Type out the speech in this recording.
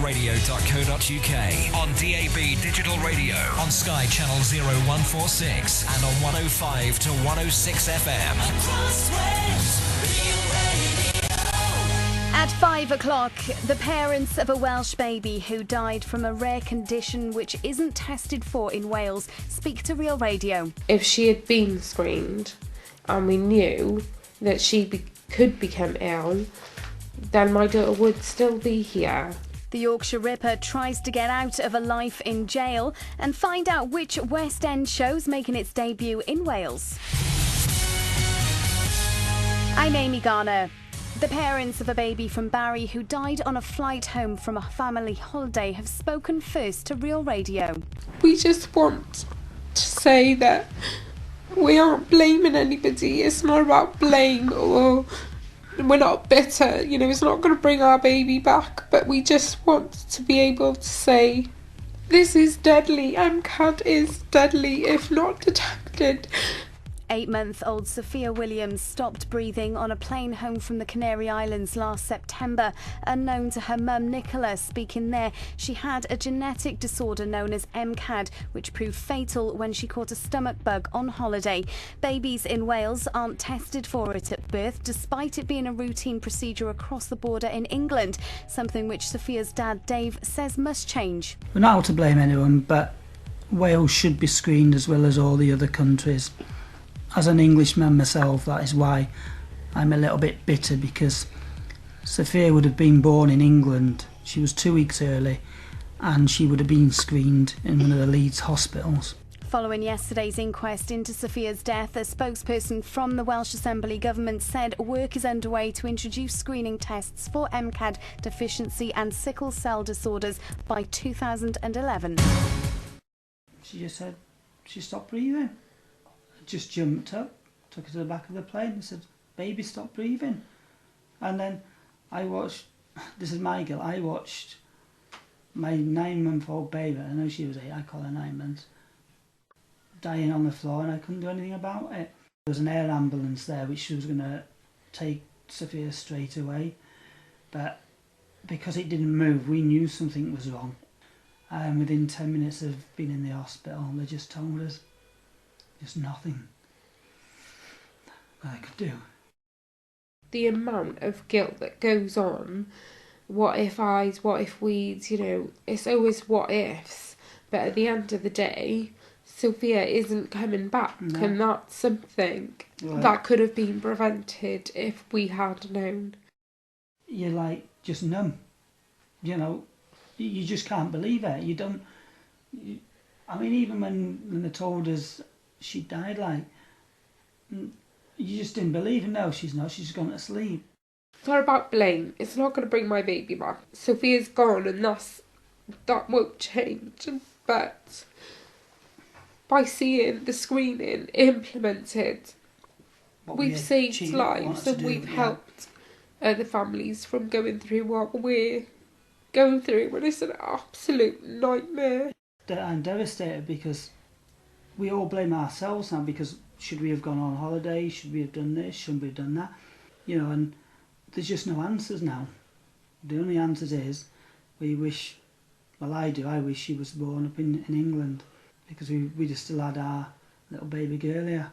digitalradio.co.uk, on DAB Digital Radio, on Sky Channel 0146, and on 105 to 106 FM. Across Wales, Real Radio. At 5 o'clock, the parents of a Welsh baby who died from a rare condition which isn't tested for in Wales speak to Real Radio. If she had been screened and we knew that she could become ill, then my daughter would still be here. The Yorkshire Ripper tries to get out of a life in jail and find out which West End show's making its debut in Wales. I'm Amy Garner. The parents of a baby from Barry who died on a flight home from a family holiday have spoken first to Real Radio. We just want to say that we aren't blaming anybody. It's not about blame, or we're not bitter. You know, it's not going to bring our baby back, but we just want to be able to say this is deadly. MCAD is deadly if not detected. 8-month-old Sophia Williams stopped breathing on a plane home from the Canary Islands last September. Unknown to her mum Nicola speaking there, she had a genetic disorder known as MCAD, which proved fatal when she caught a stomach bug on holiday. Babies in Wales aren't tested for it at birth, despite it being a routine procedure across the border in England, something which Sophia's dad Dave says must change. We're not out to blame anyone, but Wales should be screened as well as all the other countries. As an Englishman myself, that is why I'm a little bit bitter, because Sophia would have been born in England. She was 2 weeks early and she would have been screened in one of the Leeds hospitals. Following yesterday's inquest into Sophia's death, a spokesperson from the Welsh Assembly government said work is underway to introduce screening tests for MCAD deficiency and sickle cell disorders by 2011. She just said she stopped breathing. Just jumped up, took her to the back of the plane and said, "Baby, stop breathing." And then I watched, this is my guilt, I watched my 9-month-old baby, I know she was 8, I call her 9 months, dying on the floor, and I couldn't do anything about it. There was an air ambulance there which was going to take Sophia straight away, but because it didn't move, we knew something was wrong. And within 10 minutes of being in the hospital, they just told us there's nothing that I could do. The amount of guilt that goes on, what if I's, what if we's, you know, it's always what ifs. But at the end of the day, Sophia isn't coming back, No. and that's something that could have been prevented if we had known. You're like just numb, you know, you just can't believe it. You don't, I mean, even when they told us she died, like, you just didn't believe it. No, she's not, she's gone to sleep. It's not about blame. It's not going to bring my baby back. Sophia's gone, and that won't change. But by seeing the screening implemented, we've saved lives, and we've helped other families from going through what we're going through, and it's an absolute nightmare. I'm devastated because we all blame ourselves now, because should we have gone on holiday, should we have done this, shouldn't we have done that, you know, and there's just no answers now. The only answer is we wish, well I do, I wish she was born up in England, because we just still had our little baby girl here.